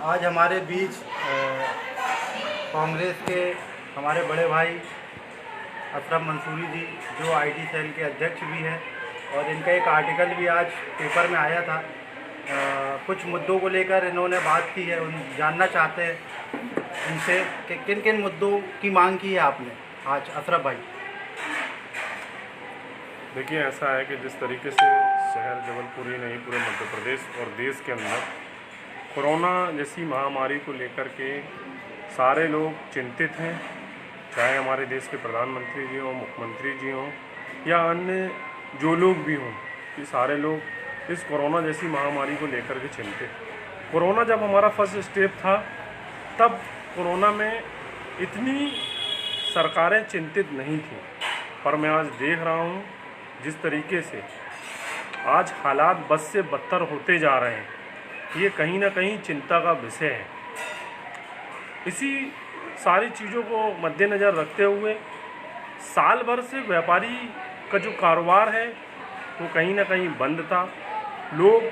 आज हमारे बीच कांग्रेस के हमारे बड़े भाई अशरफ मंसूरी जी, जो आईटी सेल के अध्यक्ष भी हैं, और इनका एक आर्टिकल भी आज पेपर में आया था। कुछ मुद्दों को लेकर इन्होंने बात की है। उन जानना चाहते हैं इनसे कि किन किन मुद्दों की मांग की है आपने आज, अशरफ भाई। देखिए, ऐसा है कि जिस तरीके से शहर जबलपुर ही नहीं पूरे मध्य प्रदेश और देश के अंदर कोरोना जैसी महामारी को लेकर के सारे लोग चिंतित हैं, चाहे हमारे देश के प्रधानमंत्री जी हों, मुख्यमंत्री जी हों या अन्य जो लोग भी हों, ये सारे लोग इस कोरोना जैसी महामारी को लेकर के चिंतित। कोरोना जब हमारा फर्स्ट स्टेप था, तब कोरोना में इतनी सरकारें चिंतित नहीं थी, पर मैं आज देख रहा हूँ जिस तरीके से आज हालात बद से बदतर होते जा रहे हैं, ये कहीं ना कहीं चिंता का विषय है। इसी सारी चीज़ों को मद्देनज़र रखते हुए साल भर से व्यापारी का जो कारोबार है वो कहीं ना कहीं बंद था। लोग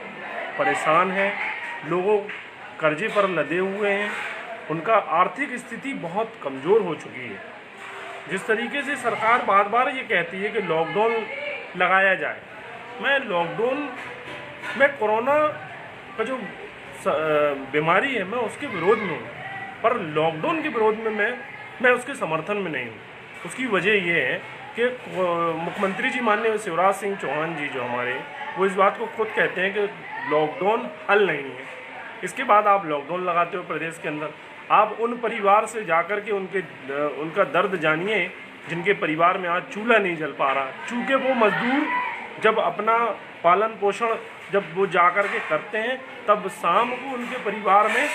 परेशान हैं, लोगों कर्जे पर लदे हुए हैं, उनका आर्थिक स्थिति बहुत कमज़ोर हो चुकी है। जिस तरीके से सरकार बार बार ये कहती है कि लॉकडाउन लगाया जाए, मैं लॉकडाउन में कोरोना का जो बीमारी है मैं उसके विरोध में हूँ, पर लॉकडाउन के विरोध में मैं उसके समर्थन में नहीं हूँ। उसकी वजह ये है कि मुख्यमंत्री जी माननीय शिवराज सिंह चौहान जी जो हमारे, वो इस बात को खुद कहते हैं कि लॉकडाउन हल नहीं है। इसके बाद आप लॉकडाउन लगाते हो प्रदेश के अंदर, आप उन परिवार से जाकर के उनका दर्द जानिए जिनके परिवार में आज चूल्हा नहीं जल पा रहा। चूँकि वो मजदूर जब अपना पालन पोषण जब वो जाकर के करते हैं, तब शाम को उनके परिवार में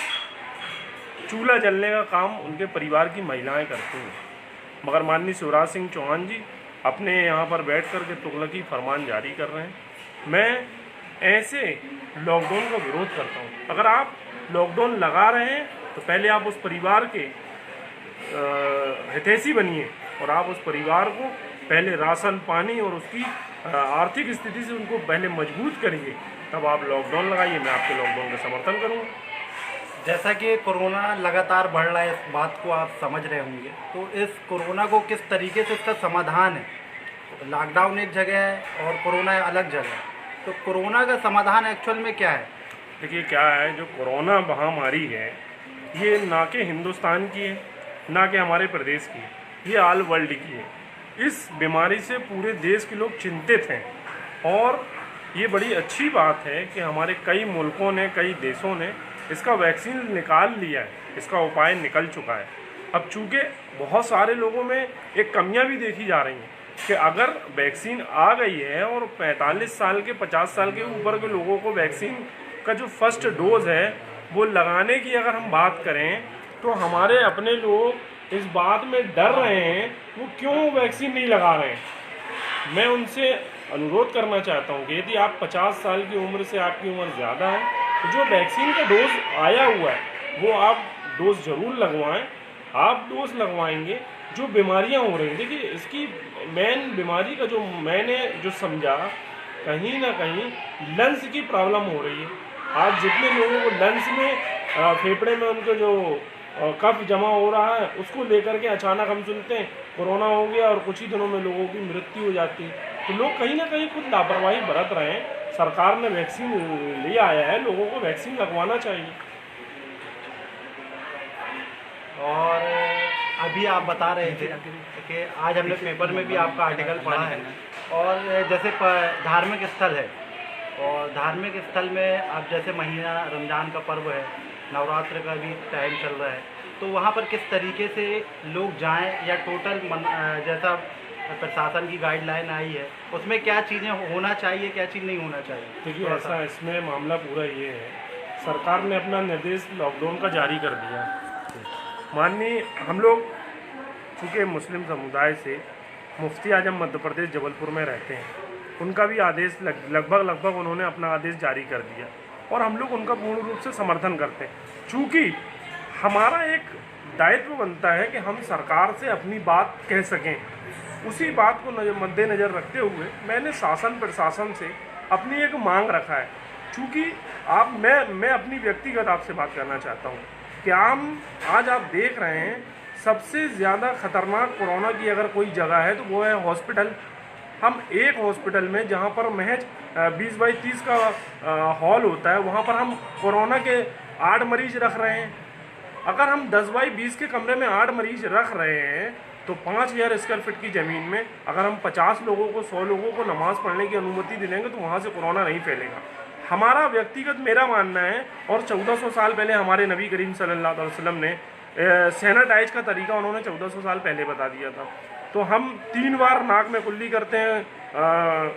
चूल्हा जलने का काम उनके परिवार की महिलाएं करती हैं। मगर माननीय शिवराज सिंह चौहान जी अपने यहाँ पर बैठ कर के तुगलकी फरमान जारी कर रहे हैं। मैं ऐसे लॉकडाउन का विरोध करता हूँ। अगर आप लॉकडाउन लगा रहे हैं तो पहले आप उस परिवार के हितैषी बनिए और आप उस परिवार को पहले राशन पानी और उसकी आर्थिक स्थिति से उनको पहले मजबूत करिए, तब आप लॉकडाउन लगाइए। मैं आपके लॉकडाउन का समर्थन करूँगा। जैसा कि कोरोना लगातार बढ़ रहा है, इस बात को आप समझ रहे होंगे, तो इस कोरोना को किस तरीके से इसका समाधान है? लॉकडाउन एक जगह है और कोरोना अलग जगह है, तो कोरोना का समाधान एक्चुअल में क्या है? देखिए, क्या है, जो कोरोना महामारी है ये ना कि हिंदुस्तान की है, ना कि हमारे प्रदेश की है, ये ऑल वर्ल्ड की है। इस बीमारी से पूरे देश के लोग चिंतित हैं और ये बड़ी अच्छी बात है कि हमारे कई मुल्कों ने, कई देशों ने इसका वैक्सीन निकाल लिया है, इसका उपाय निकल चुका है। अब चूँकि बहुत सारे लोगों में एक कमियां भी देखी जा रही हैं कि अगर वैक्सीन आ गई है और 45 साल के 50 साल के ऊपर के लोगों को वैक्सीन का जो फर्स्ट डोज है वो लगाने की अगर हम बात करें, तो हमारे अपने लोग इस बात में डर रहे हैं वो क्यों वैक्सीन नहीं लगा रहे हैं। मैं उनसे अनुरोध करना चाहता हूँ कि यदि आप 50 साल की उम्र से आपकी उम्र ज़्यादा है तो जो वैक्सीन का डोज आया हुआ है वो आप डोज ज़रूर लगवाएं। आप डोज लगवाएंगे, जो बीमारियां हो रही हैं, देखिए इसकी मेन बीमारी का जो मैंने जो समझा, कहीं ना कहीं लंग्स की प्रॉब्लम हो रही है। आज जितने लोगों को लंग्स में फेफड़े में उनका जो कफ जमा हो रहा है, उसको लेकर के अचानक हम सुनते हैं कोरोना हो गया और कुछ ही दिनों में लोगों की मृत्यु हो जाती है। तो लोग कहीं ना कहीं खुद लापरवाही बरत रहे हैं। सरकार ने वैक्सीन ले आया है, लोगों को वैक्सीन लगवाना चाहिए। और अभी आप बता रहे थे कि आज हमने पेपर में भी आपका आर्टिकल पढ़ा है, और जैसे धार्मिक स्थल है, और धार्मिक स्थल में अब जैसे महीना रमज़ान का पर्व है, नवरात्र का भी टाइम चल रहा है, तो वहाँ पर किस तरीके से लोग जाएं, या टोटल जैसा प्रशासन की गाइडलाइन आई है उसमें क्या चीज़ें होना चाहिए, क्या चीज़ नहीं होना चाहिए? देखिए, ऐसा इसमें मामला पूरा ये है, सरकार ने अपना निर्देश लॉकडाउन का जारी कर दिया। माननीय हम लोग चूँकि मुस्लिम समुदाय से मुफ्ती आजम मध्य प्रदेश जबलपुर में रहते हैं, उनका भी आदेश लगभग उन्होंने अपना आदेश जारी कर दिया और हम लोग उनका पूर्ण रूप से समर्थन करते हैं। चूँकि हमारा एक दायित्व बनता है कि हम सरकार से अपनी बात कह सकें, उसी बात को मद्देनज़र रखते हुए मैंने शासन प्रशासन से अपनी एक मांग रखा है चूँकि मैं अपनी व्यक्तिगत आपसे बात करना चाहता हूँ कि आज आप देख रहे हैं सबसे ज़्यादा खतरनाक कोरोना की अगर कोई जगह है तो वो है हॉस्पिटल। हम एक हॉस्पिटल में जहाँ पर महज 20x30 का हॉल होता है, वहाँ पर हम कोरोना के 8 मरीज रख रहे हैं। अगर हम 10x20 के कमरे में 8 मरीज रख रहे हैं तो 5000 स्क्वायर फीट की ज़मीन में अगर हम 50 लोगों को 100 लोगों को नमाज़ पढ़ने की अनुमति दे देंगे तो वहाँ से कोरोना नहीं फैलेगा। हमारा व्यक्तिगत मेरा मानना है, और 1400 साल पहले हमारे नबी करीम सल्लल्लाहु अलैहि वसल्लम ने सैनिटाइज का तरीका उन्होंने 1400 साल पहले बता दिया था। तो हम 3 बार नाक में कुल्ली करते हैं,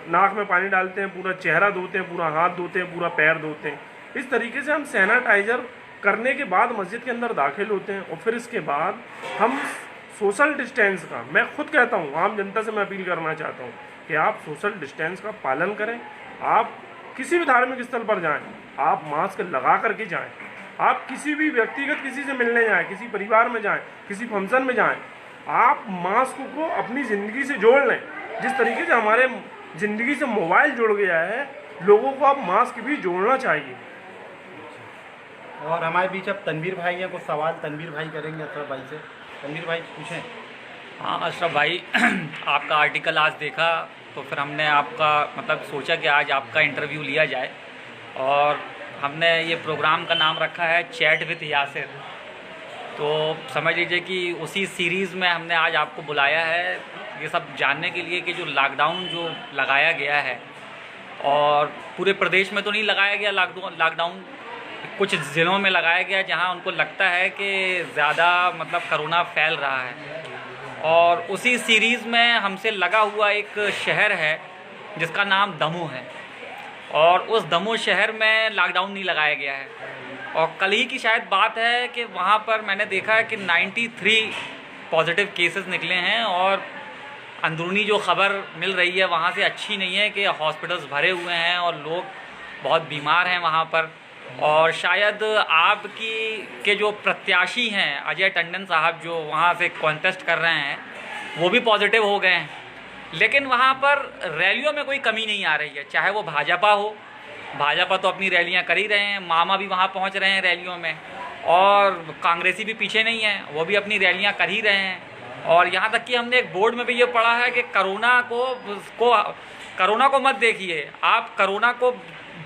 नाक में पानी डालते हैं, पूरा चेहरा धोते हैं, पूरा हाथ धोते हैं, पूरा पैर धोते हैं। इस तरीके से हम सैनिटाइज़र करने के बाद मस्जिद के अंदर दाखिल होते हैं और फिर इसके बाद हम सोशल डिस्टेंस का, मैं खुद कहता हूँ, आम जनता से मैं अपील करना चाहता हूँ कि आप सोशल डिस्टेंस का पालन करें। आप किसी भी धार्मिक स्थल पर जाएं, आप मास्क लगा करके जाएं। आप किसी भी व्यक्तिगत किसी से मिलने जाएं, किसी परिवार में जाएं, किसी फंक्शन में जाएं, आप मास्क को अपनी ज़िंदगी से जोड़ लें। जिस तरीके से हमारे ज़िंदगी से मोबाइल जुड़ गया है, लोगों को अब मास्क भी जोड़ना चाहिए। और हमारे बीच अब तनवीर भाई हैं, कुछ सवाल तनवीर भाई करेंगे अशरफ भाई से। तनवीर भाई पूछें। हाँ अशरफ भाई, आपका आर्टिकल आज देखा तो फिर हमने आपका मतलब सोचा कि आज आपका इंटरव्यू लिया जाए, और हमने ये प्रोग्राम का नाम रखा है चैट विद यासिर। तो समझ लीजिए कि उसी सीरीज़ में हमने आज आपको बुलाया है ये सब जानने के लिए कि जो लॉकडाउन जो लगाया गया है, और पूरे प्रदेश में तो नहीं लगाया गया लॉकडाउन, कुछ ज़िलों में लगाया गया जहां उनको लगता है कि ज़्यादा मतलब कोरोना फैल रहा है। और उसी सीरीज़ में हमसे लगा हुआ एक शहर है जिसका नाम दमू है, और उस दमू शहर में लॉकडाउन नहीं लगाया गया है। और कल ही की शायद बात है कि वहाँ पर मैंने देखा है कि 93 पॉजिटिव केसेस निकले हैं, और अंदरूनी जो ख़बर मिल रही है वहाँ से अच्छी नहीं है कि हॉस्पिटल्स भरे हुए हैं और लोग बहुत बीमार हैं वहाँ पर। और शायद आपकी के जो प्रत्याशी हैं अजय टंडन साहब, जो वहाँ से कॉन्टेस्ट कर रहे हैं, वो भी पॉजिटिव हो गए हैं। लेकिन वहाँ पर रैलियों में कोई कमी नहीं आ रही है, चाहे वो भाजपा हो, भाजपा तो अपनी रैलियाँ कर ही रहे हैं, मामा भी वहाँ पहुँच रहे हैं रैलियों में, और कांग्रेसी भी पीछे नहीं है, वो भी अपनी रैलियाँ कर ही रहे हैं। और यहाँ तक कि हमने एक बोर्ड में भी ये पढ़ा है कि कोरोना को मत देखिए, आप कोरोना को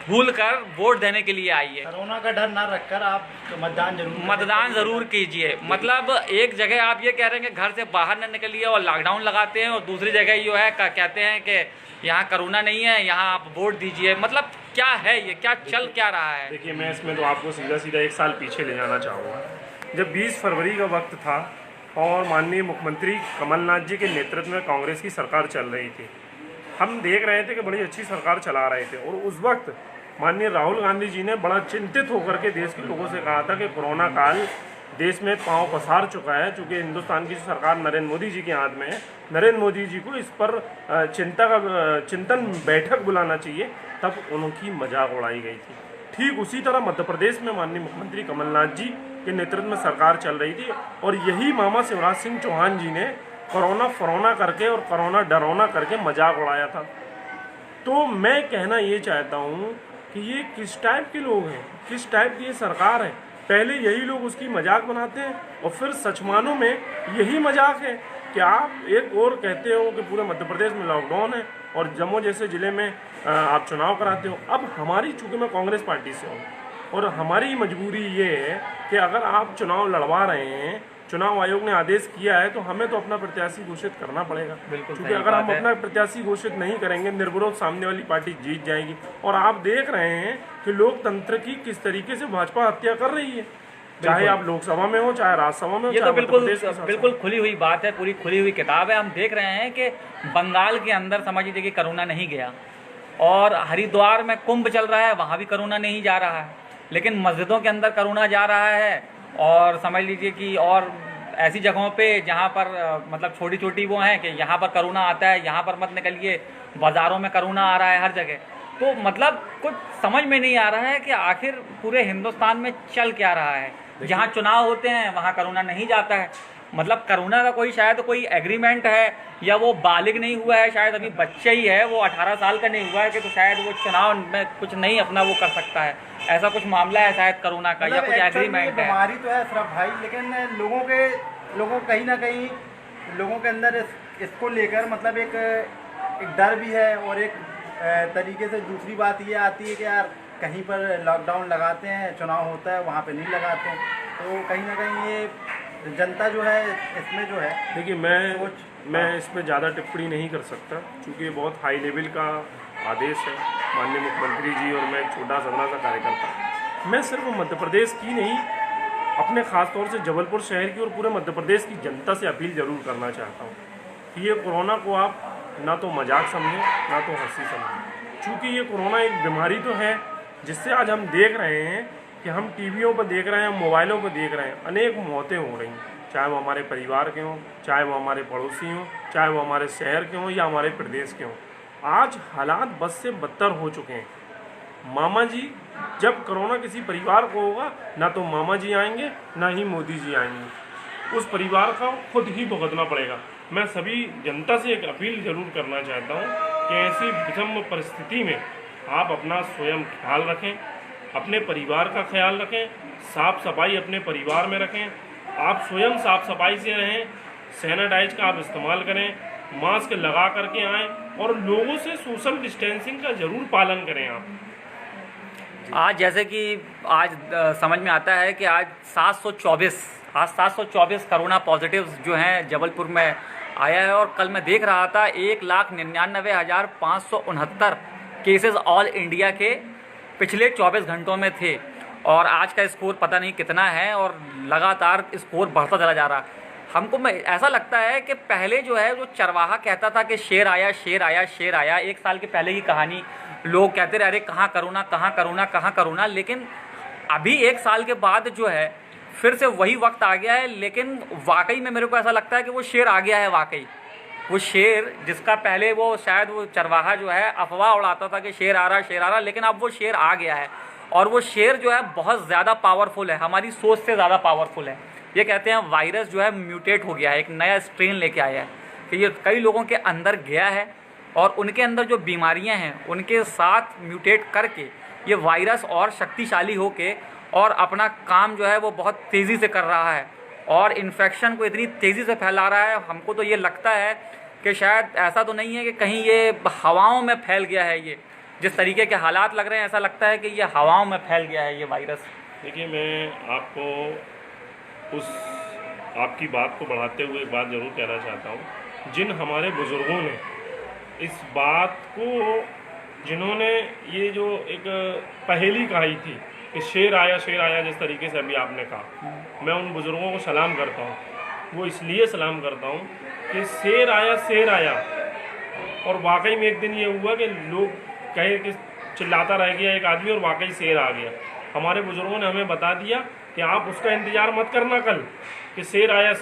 भूल कर वोट देने के लिए आइए। कोरोना का डर ना रखकर आप मतदान ज़रूर कीजिए। मतलब एक जगह आप ये कह रहे हैं कि घर से बाहर न निकलिए और लॉकडाउन लगाते हैं, और दूसरी जगह जो है कहते हैं कि यहाँ कोरोना नहीं है, यहाँ आप वोट दीजिए। मतलब क्या है ये, क्या चल क्या रहा है? देखिए, मैं इसमें तो आपको सीधा 1 साल पीछे ले जाना चाहूँगा, जब 20 फरवरी का वक्त था और माननीय मुख्यमंत्री कमलनाथ जी के नेतृत्व में कांग्रेस की सरकार चल रही थी। हम देख रहे थे कि बड़ी अच्छी सरकार चला रहे थे, और उस वक्त माननीय राहुल गांधी जी ने बड़ा चिंतित होकर के देश के लोगों से कहा था कि कोरोना काल देश में पांव पसार चुका है। चूँकि हिंदुस्तान की सरकार नरेंद्र मोदी जी के हाथ में है, नरेंद्र मोदी जी को इस पर चिंतन बैठक बुलाना चाहिए, तब उनकी मजाक उड़ाई गई थी। ठीक उसी तरह मध्य प्रदेश में माननीय मुख्यमंत्री कमलनाथ जी के नेतृत्व में सरकार चल रही थी, और यही मामा शिवराज सिंह चौहान जी ने कोरोना करके और कोरोना डरौना करके मजाक उड़ाया था। तो मैं कहना ये चाहता हूँ कि ये किस टाइप के लोग हैं, किस टाइप की ये सरकार है। पहले यही लोग उसकी मजाक बनाते हैं, और फिर सच मानो में यही मजाक है कि आप एक और कहते हो कि पूरे मध्य प्रदेश में लॉकडाउन है, और जम्मू जैसे ज़िले में आप चुनाव कराते हो। अब हमारी, चूँकि मैं कांग्रेस पार्टी से हूँ, और हमारी मजबूरी ये है कि अगर आप चुनाव लड़वा रहे हैं, चुनाव आयोग ने आदेश किया है, तो हमें तो अपना प्रत्याशी घोषित करना पड़ेगा। क्योंकि अगर हम अपना प्रत्याशी घोषित नहीं करेंगे, निर्विरोध सामने वाली पार्टी जीत जाएगी। और आप देख रहे हैं कि लोकतंत्र की किस तरीके से भाजपा हत्या कर रही है, चाहे आप लोकसभा में हो, चाहे राज्यसभा में हो। ये तो बिल्कुल खुली हुई बात है, पूरी खुली हुई किताब है। हम देख रहे हैं कि बंगाल के अंदर समझ लीजिए कि कोरोना नहीं गया, और हरिद्वार में कुंभ चल रहा है, वहाँ भी कोरोना नहीं जा रहा है, लेकिन मस्जिदों के अंदर कोरोना जा रहा है। और समझ लीजिए कि और ऐसी जगहों पे जहाँ पर मतलब छोटी छोटी वो हैं कि यहाँ पर कोरोना आता है, यहाँ पर मत निकलिए, बाज़ारों में कोरोना आ रहा है हर जगह। तो मतलब कुछ समझ में नहीं आ रहा है कि आखिर पूरे हिंदुस्तान में चल क्या रहा है। जहाँ चुनाव होते हैं वहाँ कोरोना नहीं जाता है, मतलब कोरोना का कोई शायद कोई एग्रीमेंट है या वो बालिग नहीं हुआ है, शायद अभी बच्चा ही है, वो 18 साल का नहीं हुआ है कि तो शायद वो चुनाव में कुछ नहीं अपना वो कर सकता है, ऐसा कुछ मामला है शायद कोरोना का या कुछ एग्रीमेंट है। बीमारी तो है अशरफ भाई, लेकिन लोगों कहीं ना कहीं लोगों के अंदर इसको लेकर मतलब एक डर भी है, और एक तरीके से दूसरी बात ये आती है कि यार कहीं पर लॉकडाउन लगाते हैं, चुनाव होता है वहाँ पे नहीं लगाते हैं, तो कहीं ना कहीं ये जनता जो है इसमें जो है। देखिए मैं इस पर ज़्यादा टिप्पणी नहीं कर सकता, क्योंकि ये बहुत हाई लेवल का आदेश है माननीय मुख्यमंत्री जी, और मैं एक छोटा सदना सा कार्यकर्ता। मैं सिर्फ मध्य प्रदेश की नहीं, अपने ख़ास तौर से जबलपुर शहर की और पूरे मध्य प्रदेश की जनता से अपील ज़रूर करना चाहता हूँ कि ये कोरोना को आप ना तो मजाक समझें ना तो हंसी समझें, क्योंकि ये कोरोना एक बीमारी तो है जिससे आज हम देख रहे हैं कि हम टीवियों पर देख रहे हैं, मोबाइलों पर देख रहे हैं, अनेक मौतें हो रही हैं, चाहे वो हमारे परिवार के हों, चाहे वो हमारे पड़ोसी हों, चाहे वो हमारे शहर के हों या हमारे प्रदेश के हों। आज हालात बद से बदतर हो चुके हैं। मामा जी, जब कोरोना किसी परिवार को होगा ना तो मामा जी आएंगे ना ही मोदी जी आएंगे, उस परिवार का खुद ही भुगतना पड़ेगा। मैं सभी जनता से एक अपील जरूर करना चाहता हूँ कि ऐसी विषम परिस्थिति में आप अपना स्वयं ख्याल रखें, अपने परिवार का ख्याल रखें, साफ सफाई अपने परिवार में रखें, आप स्वयं साफ सफाई से रहें, सैनिटाइज का आप इस्तेमाल करें, मास्क लगा करके आएँ और लोगों से सोशल डिस्टेंसिंग का ज़रूर पालन करें। आप आज जैसे कि आज समझ में आता है कि आज 724 कोरोना पॉजिटिव जो हैं जबलपुर में आया है, और कल मैं देख रहा था 1,99,569 केसेस ऑल इंडिया के पिछले 24 घंटों में थे, और आज का स्कोर पता नहीं कितना है, और लगातार स्कोर बढ़ता चला जा रहा। हमको ऐसा लगता है कि पहले जो है, जो चरवाहा कहता था कि शेर आया शेर आया शेर आया, 1 साल के पहले की कहानी लोग कहते रहे अरे कहाँ कोरोना कहाँ कोरोना कहाँ कोरोना, लेकिन अभी 1 साल के बाद जो है फिर से वही वक्त आ गया है। लेकिन वाकई में मेरे को ऐसा लगता है कि वो शेर आ गया है, वाकई वो शेर जिसका पहले वो शायद वो चरवाहा जो है अफवाह उड़ाता था कि शेर आ रहा, लेकिन अब वो शेर आ गया है, और वो शेर जो है बहुत ज़्यादा पावरफुल है, हमारी सोच से ज़्यादा पावरफुल है। ये कहते हैं वायरस जो है म्यूटेट हो गया है, एक नया स्ट्रेन लेके आया है कि ये कई लोगों के अंदर गया है, और उनके अंदर जो बीमारियां हैं उनके साथ म्यूटेट करके ये वायरस और शक्तिशाली होके और अपना काम जो है वो बहुत तेज़ी से कर रहा है, और इन्फेक्शन को इतनी तेज़ी से फैला रहा है। हमको तो ये लगता है कि शायद ऐसा तो नहीं है कि कहीं ये हवाओं में फैल गया है, ये जिस तरीके के हालात लग रहे हैं ऐसा लगता है कि ये हवाओं में फैल गया है ये वायरस। देखिए, मैं आपको उस आपकी बात को बढ़ाते हुए एक बात ज़रूर कहना चाहता हूँ, जिन हमारे बुज़ुर्गों ने इस बात को, जिन्होंने ये जो एक पहेली कही थी कि शेर आया जिस तरीके से अभी आपने कहा, मैं उन बुज़ुर्गों को सलाम करता हूँ। वो इसलिए सलाम करता हूँ कि शेर आया, और वाकई में एक दिन ये हुआ कि लोग कहे कि चिल्लाता रह गया एक आदमी और वाकई शेर आ गया। हमारे बुज़ुर्गों ने हमें बता दिया कि आप उसका इंतज़ार मत करना कल कि शेर आया।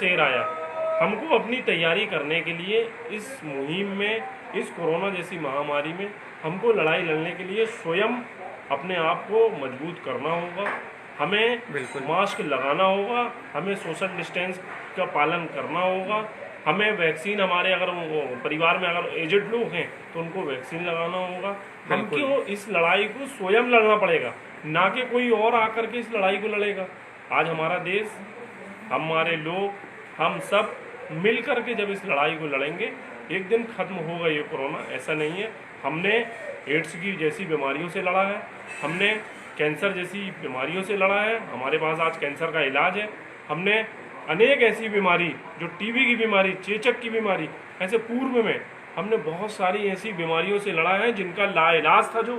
हमको अपनी तैयारी करने के लिए इस मुहिम में, इस कोरोना जैसी महामारी में हमको लड़ाई लड़ने के लिए स्वयं अपने आप को मजबूत करना होगा। हमें मास्क लगाना होगा, हमें सोशल डिस्टेंस का पालन करना होगा, हमें वैक्सीन, हमारे अगर परिवार में अगर एजेड लोग हैं तो उनको वैक्सीन लगाना होगा। हमको इस लड़ाई को स्वयं लड़ना पड़ेगा, ना कि कोई और आकर के इस लड़ाई को लड़ेगा। आज हमारा देश, हमारे लोग, हम सब मिल कर के जब इस लड़ाई को लड़ेंगे एक दिन ख़त्म होगा ये कोरोना। ऐसा नहीं है, हमने एड्स की जैसी बीमारियों से लड़ा है, हमने कैंसर जैसी बीमारियों से लड़ा है, हमारे पास आज कैंसर का इलाज है, हमने अनेक ऐसी बीमारी जो टीबी की बीमारी, चेचक की बीमारी, ऐसे पूर्व में हमने बहुत सारी ऐसी बीमारियों से लड़ा है जिनका लाइलाज था जो,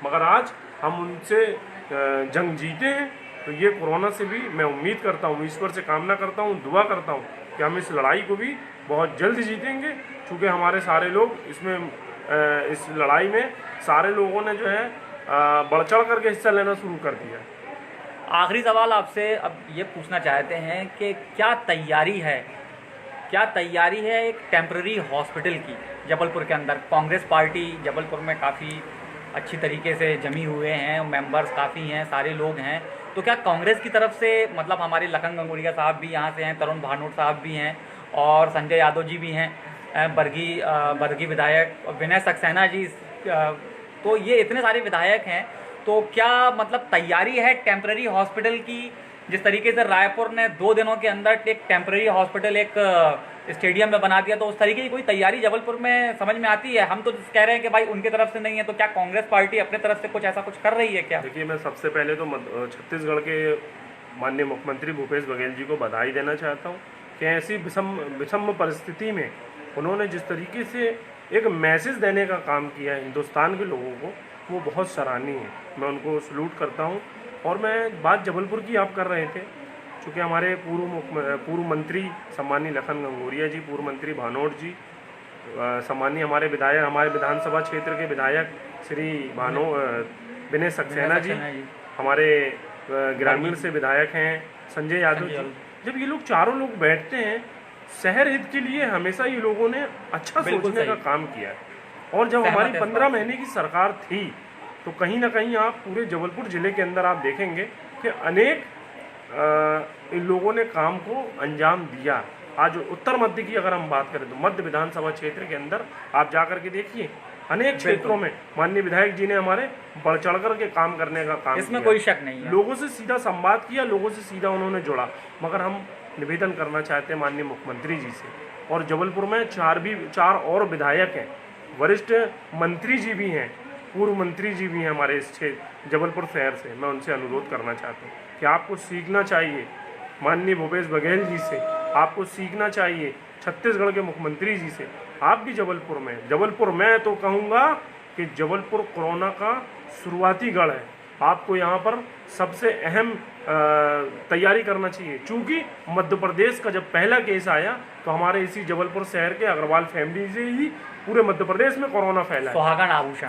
मगर आज हम उनसे जंग जीते हैं। तो ये कोरोना से भी मैं उम्मीद करता हूँ, ईश्वर से कामना करता हूँ, दुआ करता हूँ कि हम इस लड़ाई को भी बहुत जल्द जीतेंगे, क्योंकि हमारे सारे लोग इसमें इस लड़ाई में सारे लोगों ने जो है बढ़ चढ़ करके हिस्सा लेना शुरू कर दिया। आखिरी सवाल आपसे अब ये पूछना चाहते हैं कि क्या तैयारी है एक टेम्पररी हॉस्पिटल की जबलपुर के अंदर? कांग्रेस पार्टी जबलपुर में काफ़ी अच्छी तरीके से जमी हुए हैं, मेंबर्स काफ़ी हैं, सारे लोग हैं। तो क्या कांग्रेस की तरफ से मतलब हमारे लखन गंगोरिया साहब भी यहाँ से हैं, तरुण भानोट साहब भी हैं और संजय यादव जी भी हैं, बरगी विधायक, विनय सक्सेना जी, तो ये इतने सारे विधायक हैं। तो क्या मतलब तैयारी है टेम्पररी हॉस्पिटल की, जिस तरीके से रायपुर ने 2 दिनों के अंदर एक टेम्पररी हॉस्पिटल एक स्टेडियम में बना दिया, तो उस तरीके की कोई तैयारी जबलपुर में समझ में आती है? हम तो कह रहे हैं कि भाई उनकी तरफ से नहीं है, तो क्या कांग्रेस पार्टी अपने तरफ से कुछ ऐसा कुछ कर रही है क्या? देखिए, मैं सबसे पहले तो छत्तीसगढ़ के माननीय मुख्यमंत्री भूपेश बघेल जी को बधाई देना चाहता हूँ कि ऐसी विषम परिस्थिति में उन्होंने जिस तरीके से एक मैसेज देने का काम किया है हिंदुस्तान के लोगों को, वो बहुत सराहनीय है। मैं उनको सलूट करता हूँ। और मैं बात जबलपुर की आप कर रहे थे, चूँकि हमारे पूर्व मंत्री सम्मानीय लखन गंगोरिया जी, पूर्व मंत्री भानोट जी, सम्मानीय हमारे विधायक, हमारे विधानसभा क्षेत्र के विधायक श्री विनय सक्सेना जी, हमारे ग्रामीण से विधायक हैं संजय यादव जी, जब ये लोग चारों लोग बैठते हैं, शहर हित के लिए हमेशा ये लोगों ने अच्छा सोचने का काम किया है। और जब हमारी 15 महीने की सरकार थी, तो कहीं ना कहीं आप पूरे जबलपुर जिले के अंदर आप देखेंगे कि अनेक इन लोगों ने काम को अंजाम दिया। आज उत्तर मध्य की अगर हम बात करें तो मध्य विधानसभा क्षेत्र के अंदर आप जाकर के देखिए, अनेक क्षेत्रों में माननीय विधायक जी ने हमारे बढ़ चढ़ कर के काम करने का काम इसमें कोई शक नहीं है। लोगों से सीधा संवाद किया, लोगों से सीधा उन्होंने जुड़ा। मगर हम निवेदन करना चाहते हैं माननीय मुख्यमंत्री जी से, और जबलपुर में 4 और विधायक हैं, वरिष्ठ मंत्री जी भी हैं, पूर्व मंत्री जी भी हैं हमारे इस क्षेत्र जबलपुर शहर से। मैं उनसे अनुरोध करना चाहता हूँ कि आपको सीखना चाहिए माननीय भूपेश बघेल जी से, आपको सीखना चाहिए छत्तीसगढ़ के मुख्यमंत्री जी से। आप भी जबलपुर में तो कहूँगा कि जबलपुर कोरोना का शुरुआती गढ़ है। आपको यहाँ पर सबसे अहम तैयारी करना चाहिए, चूँकि मध्य प्रदेश का जब पहला केस आया तो हमारे इसी जबलपुर शहर के अग्रवाल फैमिली से ही पूरे मध्य प्रदेश में कोरोना फैला है।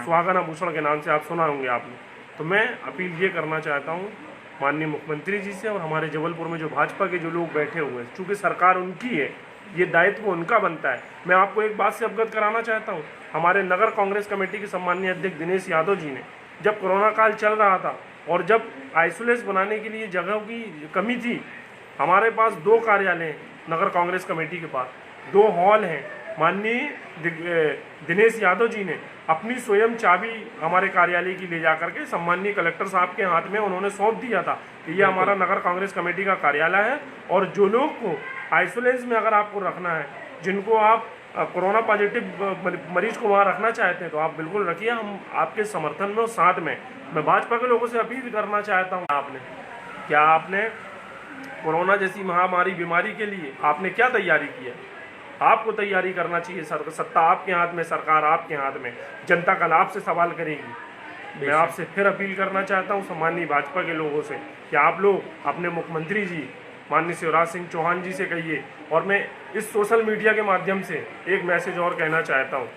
सुहागन आभूषण के नाम से आप सुना होंगे आपने। तो मैं अपील ये करना चाहता हूँ माननीय मुख्यमंत्री जी से, और हमारे जबलपुर में जो भाजपा के जो लोग बैठे हुए हैं, चूँकि सरकार उनकी है, ये दायित्व उनका बनता है। मैं आपको एक बात से अवगत कराना चाहता हूँ, हमारे नगर कांग्रेस कमेटी के सम्मानीय अध्यक्ष दिनेश यादव जी ने, जब कोरोना काल चल रहा था और जब आइसोलेशन बनाने के लिए जगह की कमी थी, हमारे पास 2 कार्यालय हैं नगर कांग्रेस कमेटी के पास, 2 हॉल हैं। माननीय दिनेश यादव जी ने अपनी स्वयं चाबी हमारे कार्यालय की ले जाकर के सम्मानीय कलेक्टर साहब के हाथ में उन्होंने सौंप दिया था कि ये हमारा नगर कांग्रेस कमेटी का कार्यालय है, और जो लोग को आइसोलेशन में अगर आपको रखना है, जिनको आप कोरोना पॉजिटिव मरीज को वहाँ रखना चाहते हैं, तो आप बिल्कुल रखिए, हम आपके समर्थन में और साथ में। मैं भाजपा के लोगों से अपील करना चाहता हूँ, आपने कोरोना जैसी महामारी बीमारी के लिए आपने क्या तैयारी की है? आपको तैयारी करना चाहिए। सत्ता आपके हाथ में, सरकार आपके हाथ में, जनता कल आपसे सवाल करेगी। मैं आपसे फिर अपील करना चाहता हूँ सम्मानीय भाजपा के लोगों से कि आप लोग अपने मुख्यमंत्री जी माननीय शिवराज सिंह चौहान जी से कहिए, और मैं इस सोशल मीडिया के माध्यम से एक मैसेज और कहना चाहता हूँ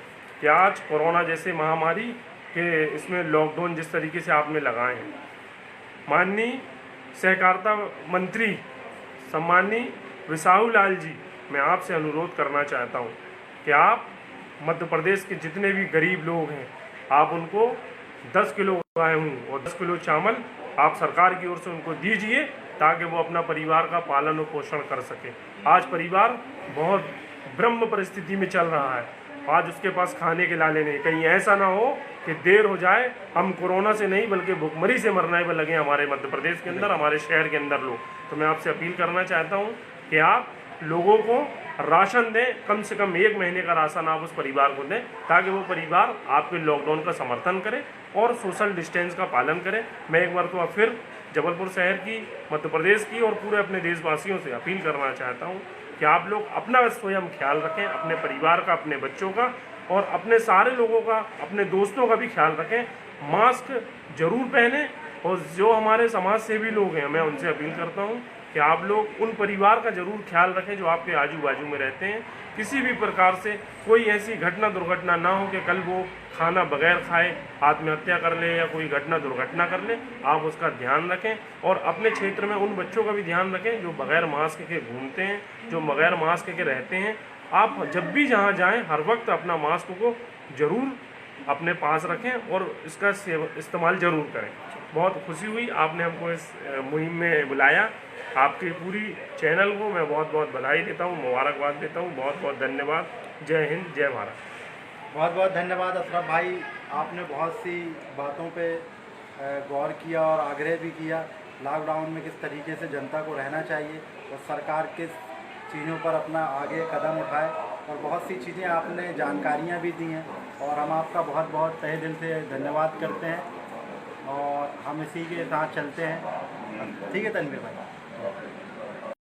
कि आज कोरोना जैसे महामारी के इसमें लॉकडाउन जिस तरीके से आपने लगाए हैं, माननीय सहकारिता मंत्री सम्मानीय विसाहू लाल जी, मैं आपसे अनुरोध करना चाहता हूं कि आप मध्य प्रदेश के जितने भी गरीब लोग हैं, आप उनको 10 किलो गेहूँ और 10 किलो चावल आप सरकार की ओर से उनको दीजिए, ताकि वो अपना परिवार का पालन और पोषण कर सके। आज परिवार बहुत ब्रह्म परिस्थिति में चल रहा है, आज उसके पास खाने के लाले नहीं। कहीं ऐसा ना हो कि देर हो जाए, हम कोरोना से नहीं बल्कि भुखमरी से मरने में लगे हमारे मध्य प्रदेश के अंदर, हमारे शहर के अंदर लोग। तो मैं आपसे अपील करना चाहता हूँ कि आप लोगों को राशन दें, कम से कम 1 महीने का राशन आप उस परिवार को दें, ताकि वो परिवार आपके लॉकडाउन का समर्थन करे और सोशल डिस्टेंस का पालन करे। मैं एक बार तो फिर जबलपुर शहर की, मध्य प्रदेश की और पूरे अपने देशवासियों से अपील करना चाहता हूँ कि आप लोग अपना स्वयं ख्याल रखें, अपने परिवार का, अपने बच्चों का और अपने सारे लोगों का, अपने दोस्तों का भी ख्याल रखें। मास्क जरूर पहनें, और जो हमारे समाज सेवी लोग हैं, मैं उनसे अपील करता हूँ कि आप लोग उन परिवार का जरूर ख्याल रखें जो आपके आजू बाजू में रहते हैं। किसी भी प्रकार से कोई ऐसी घटना दुर्घटना ना हो कि कल वो खाना बगैर खाए आत्महत्या कर ले या कोई घटना दुर्घटना कर ले। आप उसका ध्यान रखें, और अपने क्षेत्र में उन बच्चों का भी ध्यान रखें जो बगैर मास्क के घूमते हैं, जो बगैर मास्क के रहते हैं। आप जब भी जहाँ जाएं, हर वक्त अपना मास्क को जरूर अपने पास रखें और इसका इस्तेमाल ज़रूर करें। बहुत खुशी हुई आपने हमको इस मुहिम में बुलाया। आपकी पूरी चैनल को मैं बहुत बहुत बधाई देता हूँ, मुबारकबाद देता हूँ। बहुत बहुत धन्यवाद। जय हिंद, जय भारत। बहुत बहुत धन्यवाद अशरफ भाई, आपने बहुत सी बातों पे गौर किया और आग्रह भी किया लॉकडाउन में किस तरीके से जनता को रहना चाहिए और सरकार किस चीज़ों पर अपना आगे कदम उठाए, और बहुत सी चीज़ें आपने जानकारियाँ भी दी हैं और हम आपका बहुत बहुत तहे दिल से धन्यवाद करते हैं और हम इसी के साथ चलते हैं। ठीक है तनवीर भाई।